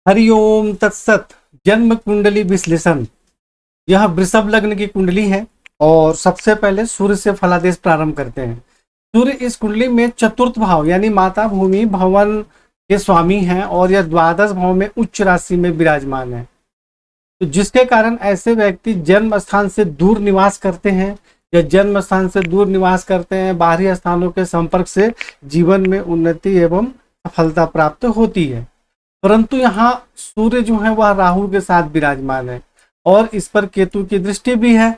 हरिओम तत्सत। जन्म कुंडली विश्लेषण। यह वृषभ लग्न की कुंडली है और सबसे पहले सूर्य से फलादेश प्रारंभ करते हैं। सूर्य इस कुंडली में चतुर्थ भाव यानी माता भूमि भवन के स्वामी हैं और यह द्वादश भाव में उच्च राशि में विराजमान है। तो जिसके कारण ऐसे व्यक्ति जन्म स्थान से दूर निवास करते हैं या जन्म स्थान से दूर निवास करते हैं। बाहरी स्थानों के संपर्क से जीवन में उन्नति एवं सफलता प्राप्त होती है। परंतु यहाँ सूर्य जो है वह राहु के साथ विराजमान है और इस पर केतु की दृष्टि भी है।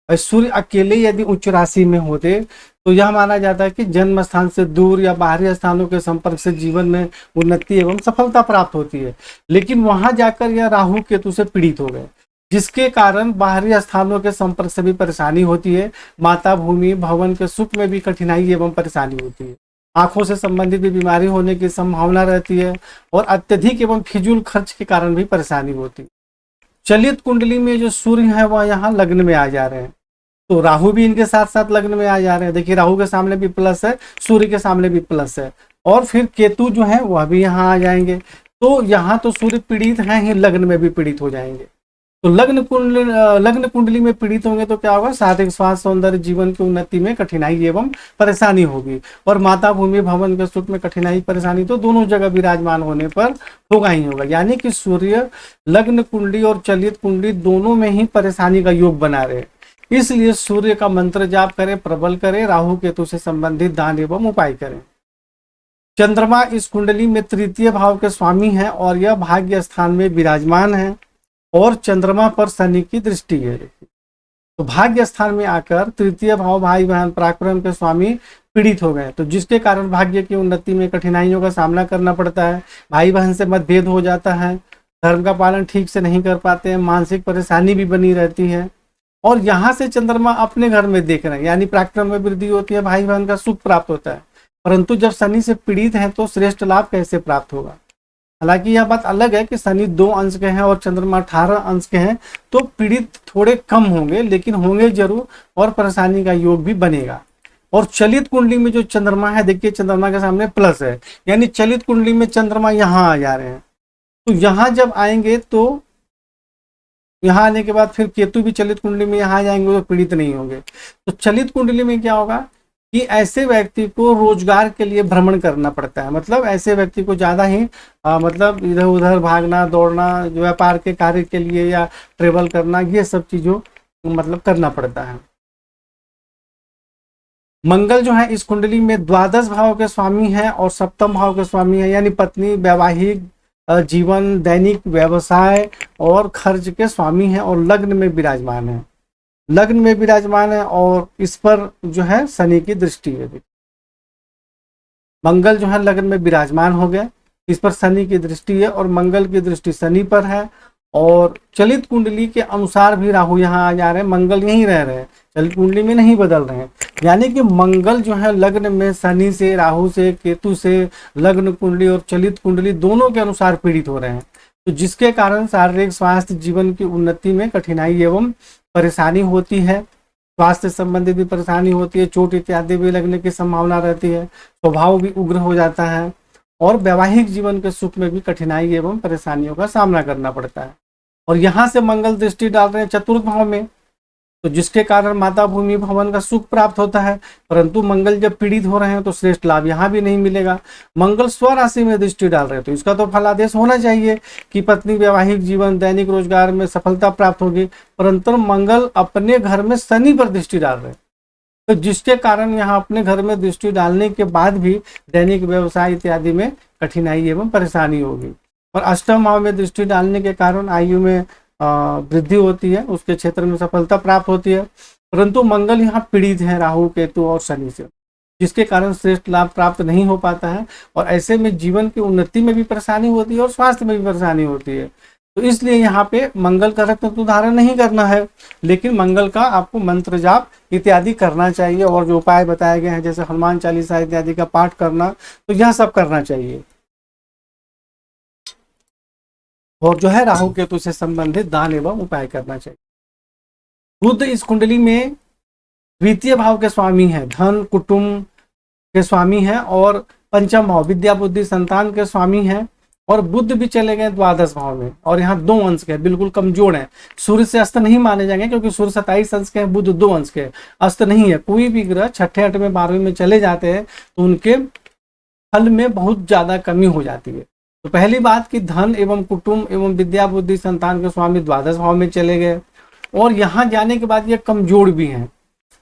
और सूर्य अकेले यदि उच्च राशि में होते तो यह माना जाता है कि जन्म स्थान से दूर या बाहरी स्थानों के संपर्क से जीवन में उन्नति एवं सफलता प्राप्त होती है। लेकिन वहां जाकर यह राहु केतु से पीड़ित हो गए, जिसके कारण बाहरी स्थानों के संपर्क से भी परेशानी होती है। माता भूमि भवन के सुख में भी कठिनाई एवं परेशानी होती है। आंखों से संबंधित भी बीमारी होने की संभावना रहती है और अत्यधिक एवं फिजूल खर्च के कारण भी परेशानी होती है। चलित कुंडली में जो सूर्य है वह यहाँ लग्न में आ जा रहे हैं, तो राहु भी इनके साथ साथ लग्न में आ जा रहे हैं। देखिए राहु के सामने भी प्लस है, सूर्य के सामने भी प्लस है और फिर केतु जो है वह भी यहाँ आ जाएंगे। तो यहाँ तो सूर्य पीड़ित हैं ही, लग्न में भी पीड़ित हो जाएंगे। तो लग्न कुंडली में पीड़ित होंगे तो क्या होगा? शारीरिक स्वास्थ्य, सौंदर्य, जीवन की उन्नति में कठिनाई एवं परेशानी होगी और माता भूमि भवन के सुख में कठिनाई परेशानी तो दोनों जगह विराजमान होने पर होगा ही होगा। यानी कि सूर्य लग्न कुंडली और चलित कुंडली दोनों में ही परेशानी का योग बना रहे। इसलिए सूर्य का मंत्र जाप करें, प्रबल करें, राहु केतु से संबंधित दान एवं उपाय करें। चंद्रमा इस कुंडली में तृतीय भाव के स्वामी है और यह भाग्य स्थान में विराजमान है और चंद्रमा पर शनि की दृष्टि है। तो भाग्य स्थान में आकर तृतीय भाव भाई बहन पराक्रम के स्वामी पीड़ित हो गए, तो जिसके कारण भाग्य की उन्नति में कठिनाइयों का सामना करना पड़ता है। भाई बहन से मतभेद हो जाता है, धर्म का पालन ठीक से नहीं कर पाते हैं, मानसिक परेशानी भी बनी रहती है। और यहाँ से चंद्रमा अपने घर में देख रहे हैं, यानी पराक्रम में वृद्धि होती है, भाई बहन का सुख प्राप्त होता है। परंतु जब शनि से पीड़ित है तो श्रेष्ठ लाभ कैसे प्राप्त होगा? हालांकि यह बात अलग है कि शनि 2 अंश के हैं और चंद्रमा 18 अंश के हैं, तो पीड़ित थोड़े कम होंगे, लेकिन होंगे जरूर और परेशानी का योग भी बनेगा। और चलित कुंडली में जो चंद्रमा है, देखिए चंद्रमा के सामने प्लस है, यानी चलित कुंडली में चंद्रमा यहाँ आ जा रहे हैं। तो यहाँ जब आएंगे तो यहाँ आने के बाद फिर केतु भी चलित कुंडली में यहाँ आ जाएंगे तो पीड़ित नहीं होंगे। तो चलित कुंडली में क्या होगा कि ऐसे व्यक्ति को रोजगार के लिए भ्रमण करना पड़ता है। मतलब ऐसे व्यक्ति को ज़्यादा ही मतलब इधर उधर भागना, दौड़ना, व्यापार के कार्य के लिए या ट्रेवल करना, ये सब चीज़ों मतलब करना पड़ता है। मंगल जो है इस कुंडली में द्वादश भाव के स्वामी है और सप्तम भाव के स्वामी है, यानी पत्नी, वैवाहिक जीवन, दैनिक व्यवसाय और खर्च के स्वामी है और लग्न में विराजमान है। लग्न में विराजमान है और इस पर जो है शनि की दृष्टि है। मंगल जो है लग्न में विराजमान हो गया, इस पर शनि की दृष्टि है और मंगल की दृष्टि शनि पर है। और चलित कुंडली के अनुसार भी राहु यहाँ आ जा रहे हैं, मंगल यहीं रह रहे हैं, चलित कुंडली में नहीं बदल रहे हैं। यानी कि मंगल जो है लग्न में शनि से, राहु से, केतु से, लग्न कुंडली और चलित कुंडली दोनों के अनुसार पीड़ित हो रहे हैं। तो जिसके कारण शारीरिक स्वास्थ्य, जीवन की उन्नति में कठिनाई एवं परेशानी होती है। स्वास्थ्य संबंधित भी परेशानी होती है, चोट इत्यादि भी लगने की संभावना रहती है, स्वभाव भी उग्र हो जाता है और वैवाहिक जीवन के सुख में भी कठिनाई एवं परेशानियों का सामना करना पड़ता है। और यहाँ से मंगल दृष्टि डाल रहे हैं चतुर्थ भाव में, तो जिसके कारण माता भूमि भवन का सुख प्राप्त होता है। परंतु मंगल जब पीड़ित हो रहे हैं तो श्रेष्ठ लाभ यहाँ भी नहीं मिलेगा। मंगल स्वराशि में दृष्टि डाल रहे हैं तो इसका तो फलादेश होना चाहिए कि पत्नी, वैवाहिक जीवन, दैनिक रोजगार में सफलता प्राप्त होगी। परंतु मंगल अपने घर में शनि पर दृष्टि डाल रहे हैं, तो जिसके कारण यहाँ अपने घर में दृष्टि डालने के बाद भी दैनिक व्यवसाय इत्यादि में कठिनाई एवं परेशानी होगी। और अष्टम भाव में दृष्टि डालने के कारण आयु में वृद्धि होती है, उसके क्षेत्र में सफलता प्राप्त होती है। परंतु मंगल यहाँ पीड़ित है राहु, केतु और शनि से, जिसके कारण श्रेष्ठ लाभ प्राप्त नहीं हो पाता है और ऐसे में जीवन की उन्नति में भी परेशानी होती है और स्वास्थ्य में भी परेशानी होती है। तो इसलिए यहाँ पे मंगल का रत्न धारण नहीं करना है, लेकिन मंगल का आपको मंत्र जाप इत्यादि करना चाहिए और जो उपाय बताए गए हैं जैसे हनुमान चालीसा इत्यादि का पाठ करना, तो यह सब करना चाहिए। और जो है राहु केतु से संबंधित दान एवं उपाय करना चाहिए। बुध इस कुंडली में द्वितीय भाव के स्वामी है, धन कुटुंब के स्वामी है और पंचम भाव विद्या बुद्धि संतान के स्वामी है और बुध भी चले गए द्वादश भाव में, और यहाँ 2 अंश के बिल्कुल कमजोर है। सूर्य से अस्त नहीं माने जाएंगे, क्योंकि सूर्य 27 अंश के हैं, बुध 2 अंश के, अस्त नहीं है। कोई भी ग्रह छठे, 8वें, 12वें में चले जाते हैं तो उनके फल में बहुत ज्यादा कमी हो जाती है। तो पहली बात कि धन एवं कुटुंब एवं विद्या बुद्धि संतान के स्वामी द्वादश भाव में चले गए, और यहाँ जाने के बाद ये कमजोर भी हैं,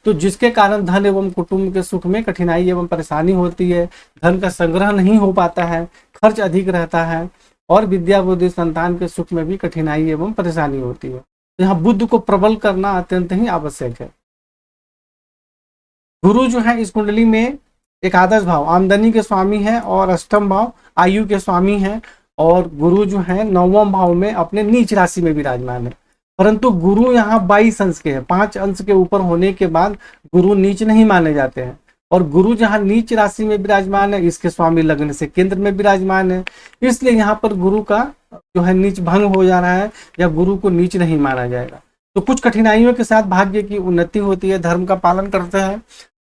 तो जिसके कारण धन एवं कुटुंब के सुख में कठिनाई एवं परेशानी होती है। धन का संग्रह नहीं हो पाता है, खर्च अधिक रहता है, और विद्या बुद्धि संतान के सुख में भी कठिनाई एवं परेशानी होती है। तो यहाँ बुद्ध को प्रबल करना अत्यंत ही आवश्यक है। गुरु जो है इस कुंडली में एकादश भाव आमदनी के स्वामी है, और अष्टम भाव आयु के स्वामी है, और गुरु जो है 9वें भाव में अपने नीच राशि में विराजमान है। परंतु गुरु यहाँ 22 अंश के हैं, 5 अंश के ऊपर होने के बाद गुरु नीच नहीं माने जाते हैं। और गुरु जहाँ नीच राशि में विराजमान है, इसके स्वामी लग्न से केंद्र में विराजमान है, इसलिए यहाँ पर गुरु का जो है नीच भंग हो जा रहा है, या गुरु को नीच नहीं माना जाएगा। तो कुछ कठिनाइयों के साथ भाग्य की उन्नति होती है, धर्म का पालन करते हैं,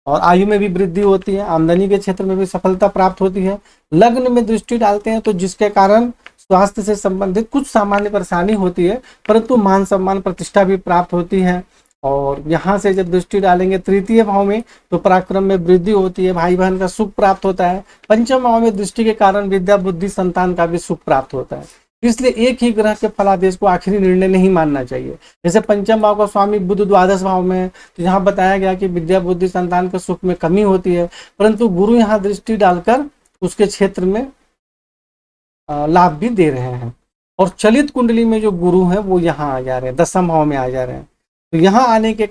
और आयु में भी वृद्धि होती है, आमदनी के क्षेत्र में भी सफलता प्राप्त होती है। लग्न में दृष्टि डालते हैं तो जिसके कारण स्वास्थ्य से संबंधित कुछ सामान्य परेशानी होती है, परंतु मान सम्मान प्रतिष्ठा भी प्राप्त होती है। और यहाँ से जब दृष्टि डालेंगे तृतीय भाव में तो पराक्रम में वृद्धि होती है, भाई बहन का सुख प्राप्त होता है। पंचम भाव में दृष्टि के कारण विद्या बुद्धि संतान का भी सुख प्राप्त होता है। इसलिए एक ही ग्रह के फलादेश को आखिरी निर्णय नहीं मानना चाहिए। जैसे पंचम भाव का स्वामी बुध द्वादश भाव में है, तो यहाँ बताया गया कि विद्या बुद्धि संतान के सुख में कमी होती है, परंतु गुरु यहाँ दृष्टि डालकर उसके क्षेत्र में लाभ भी दे रहे हैं। और चलित कुंडली में जो गुरु है वो यहाँ आ जा रहे हैं, 10वें भाव में आ जा रहे हैं। तो यहाँ आने के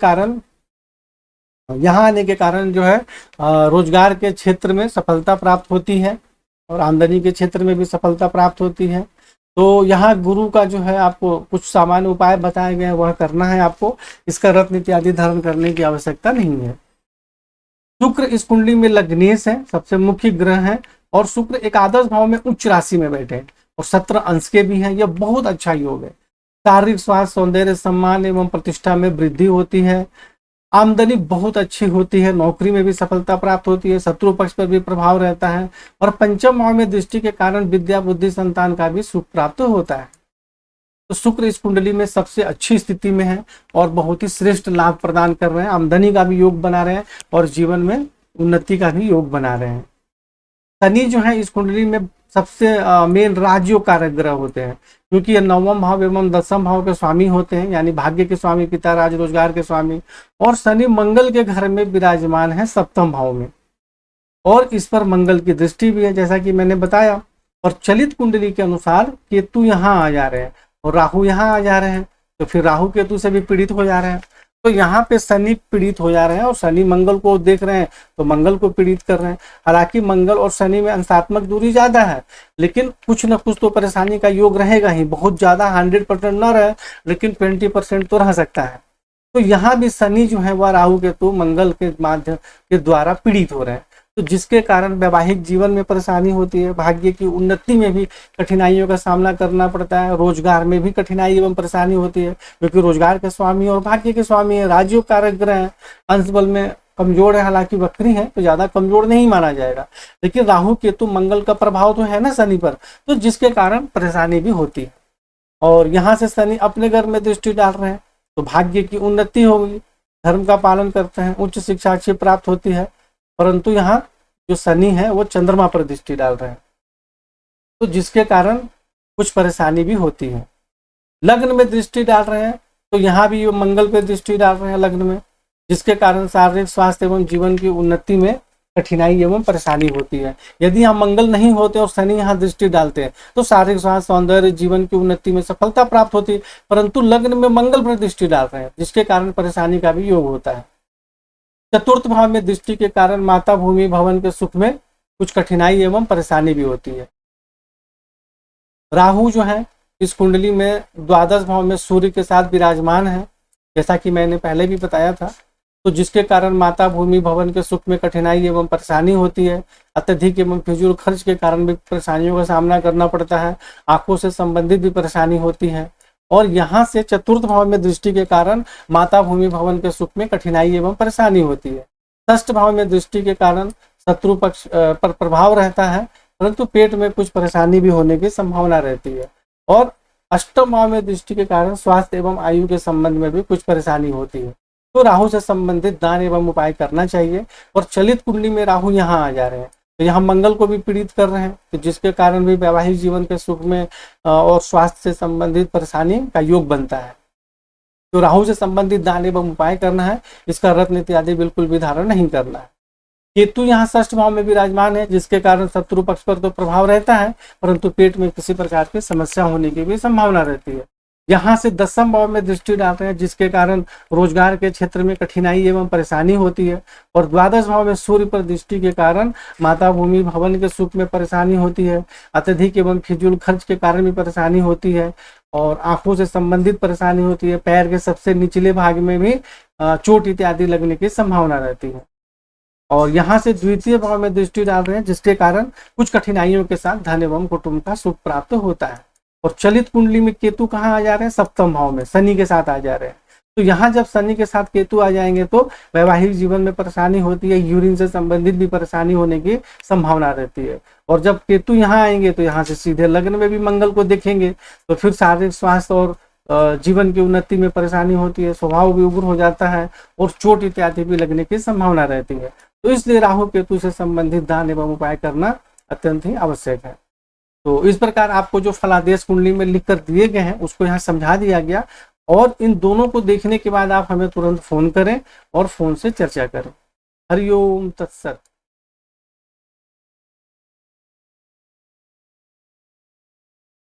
कारण जो है रोजगार के क्षेत्र में सफलता प्राप्त होती है, और आमदनी के क्षेत्र में भी सफलता प्राप्त होती है। तो यहाँ गुरु का जो है आपको कुछ सामान्य उपाय बताए गए हैं, वह करना है आपको। इसका रत्न इत्यादि धारण करने की आवश्यकता नहीं है। शुक्र इस कुंडली में लग्नेश है, सबसे मुख्य ग्रह है, और शुक्र एकादश भाव में उच्च राशि में बैठे हैं, और 17 अंश के भी हैं। यह बहुत अच्छा योग है। शारीरिक स्वास्थ्य, सौंदर्य, सम्मान एवं प्रतिष्ठा में वृद्धि होती है। आमदनी बहुत अच्छी होती है, नौकरी में भी सफलता प्राप्त होती है, शत्रु पक्ष पर भी प्रभाव रहता है, और पंचम भाव में दृष्टि के कारण विद्या बुद्धि संतान का भी सुख प्राप्त होता है। तो शुक्र इस कुंडली में सबसे अच्छी स्थिति में है, और बहुत ही श्रेष्ठ लाभ प्रदान कर रहे हैं। आमदनी का भी योग बना रहे हैं, और जीवन में उन्नति का भी योग बना रहे हैं। शनि जो है इस कुंडली में सबसे मेन राजयोग कारक ग्रह होते हैं, क्योंकि ये 9वां भाव एवं 10वां भाव के स्वामी होते हैं, यानी भाग्य के स्वामी, पिता राज, रोजगार के स्वामी। और शनि मंगल के घर में विराजमान है 7वें भाव में, और इस पर मंगल की दृष्टि भी है, जैसा कि मैंने बताया। और चलित कुंडली के अनुसार केतु यहाँ आ जा रहे हैं, और राहु यहाँ आ जा रहे हैं, तो फिर राहु केतु से भी पीड़ित हो जा रहे हैं। तो यहाँ पे शनि पीड़ित हो जा रहे हैं, और शनि मंगल को देख रहे हैं तो मंगल को पीड़ित कर रहे हैं। हालांकि मंगल और शनि में अंशात्मक दूरी ज्यादा है, लेकिन कुछ न कुछ तो परेशानी का योग रहेगा ही। बहुत ज्यादा 100% न रहे, लेकिन 20% तो रह सकता है। तो यहाँ भी शनि जो है वह राहु केतु मंगल के माध्यम के द्वारा पीड़ित हो रहे हैं, तो जिसके कारण वैवाहिक जीवन में परेशानी होती है, भाग्य की उन्नति में भी कठिनाइयों का सामना करना पड़ता है, रोजगार में भी कठिनाई एवं परेशानी होती है, क्योंकि रोजगार के स्वामी और भाग्य के स्वामी है, राजयोग कारक ग्रह है। अंश बल में कमजोर है, हालांकि वक्री है तो ज्यादा कमजोर नहीं माना जाएगा, लेकिन राहु केतु मंगल का प्रभाव तो है ना शनि पर, तो जिसके कारण परेशानी भी होती है। और यहाँ से शनि अपने घर में दृष्टि डाल रहे हैं, तो भाग्य की उन्नति होगी, धर्म का पालन करते हैं, उच्च शिक्षा अच्छी प्राप्त होती है। परंतु यहाँ जो शनि है वो चंद्रमा पर दृष्टि डाल रहे हैं, तो जिसके कारण कुछ परेशानी भी होती है। लग्न में दृष्टि डाल रहे हैं, तो यहाँ भी वो मंगल पे दृष्टि डाल रहे हैं लग्न में, जिसके कारण शारीरिक स्वास्थ्य एवं जीवन की उन्नति में कठिनाई एवं परेशानी होती है। यदि यहाँ मंगल नहीं होते और शनि यहाँ दृष्टि डालते हैं तो शारीरिक स्वास्थ्य, सौंदर्य, जीवन की उन्नति में सफलता प्राप्त होती है, परंतु लग्न में मंगल पर दृष्टि डाल रहे हैं, जिसके कारण परेशानी का भी योग होता है। चतुर्थ भाव में दृष्टि के कारण माता भूमि भवन के सुख में कुछ कठिनाई एवं परेशानी भी होती है। राहु जो है इस कुंडली में द्वादश भाव में सूर्य के साथ विराजमान है, जैसा कि मैंने पहले भी बताया था, तो जिसके कारण माता भूमि भवन के सुख में कठिनाई एवं परेशानी होती है। अत्यधिक एवं फिजूल खर्च के कारण भी परेशानियों का सामना करना पड़ता है, आंखों से संबंधित भी परेशानी होती है। और यहाँ से चतुर्थ भाव में दृष्टि के कारण माता भूमि भवन के सुख में कठिनाई एवं परेशानी होती है। षष्ठ भाव में दृष्टि के कारण शत्रु पक्ष पर प्रभाव रहता है, परंतु पेट में कुछ परेशानी भी होने की संभावना रहती है। और अष्टम भाव में दृष्टि के कारण स्वास्थ्य एवं आयु के संबंध में भी कुछ परेशानी होती है। तो राहु से संबंधित दान एवं उपाय करना चाहिए। और चलित कुंडली में राहु यहाँ आ जा रहे हैं, तो यहाँ मंगल को भी पीड़ित कर रहे हैं, तो जिसके कारण भी वैवाहिक जीवन के सुख में और स्वास्थ्य से संबंधित परेशानी का योग बनता है। तो राहु से संबंधित दान एवं उपाय करना है, इसका रत्न इत्यादि बिल्कुल भी धारण नहीं करना है। केतु यहाँ षष्ठ भाव में विराजमान है, जिसके कारण शत्रु पक्ष पर तो प्रभाव रहता है, परंतु पेट में किसी प्रकार की समस्या होने की भी संभावना रहती है। यहाँ से दसम भाव में दृष्टि डालते हैं, जिसके कारण रोजगार के क्षेत्र में कठिनाई एवं परेशानी होती है। और द्वादश भाव में सूर्य पर दृष्टि के कारण माता भूमि भवन के सुख में परेशानी होती है। अत्यधिक एवं फिजूल खर्च के कारण भी परेशानी होती है, और आंखों से संबंधित परेशानी होती है। पैर के सबसे निचले भाग में भी चोट इत्यादि लगने की संभावना रहती है। और यहाँ से द्वितीय भाव में दृष्टि डाल रहे हैं, जिसके कारण कुछ कठिनाइयों के साथ धन एवं कुटुंब का सुख प्राप्त होता है। और चलित कुंडली में केतु कहाँ आ जा रहे हैं, सप्तम भाव में शनि के साथ आ जा रहे हैं। तो यहाँ जब शनि के साथ केतु आ जाएंगे तो वैवाहिक जीवन में परेशानी होती है, यूरिन से संबंधित भी परेशानी होने की संभावना रहती है। और जब केतु यहाँ आएंगे तो यहाँ से सीधे लग्न में भी मंगल को देखेंगे, तो फिर शारीरिक स्वास्थ्य और जीवन की उन्नति में परेशानी होती है, स्वभाव भी उग्र हो जाता है, और चोट इत्यादि भी लगने की संभावना रहती है। तो इसलिए राहु केतु से संबंधित दान एवं उपाय करना अत्यंत ही आवश्यक है। तो इस प्रकार आपको जो फलादेश कुंडली में लिख कर दिए गए हैं उसको यहाँ समझा दिया गया, और इन दोनों को देखने के बाद आप हमें तुरंत फोन करें और फोन से चर्चा करें। हरिओम तत्सत।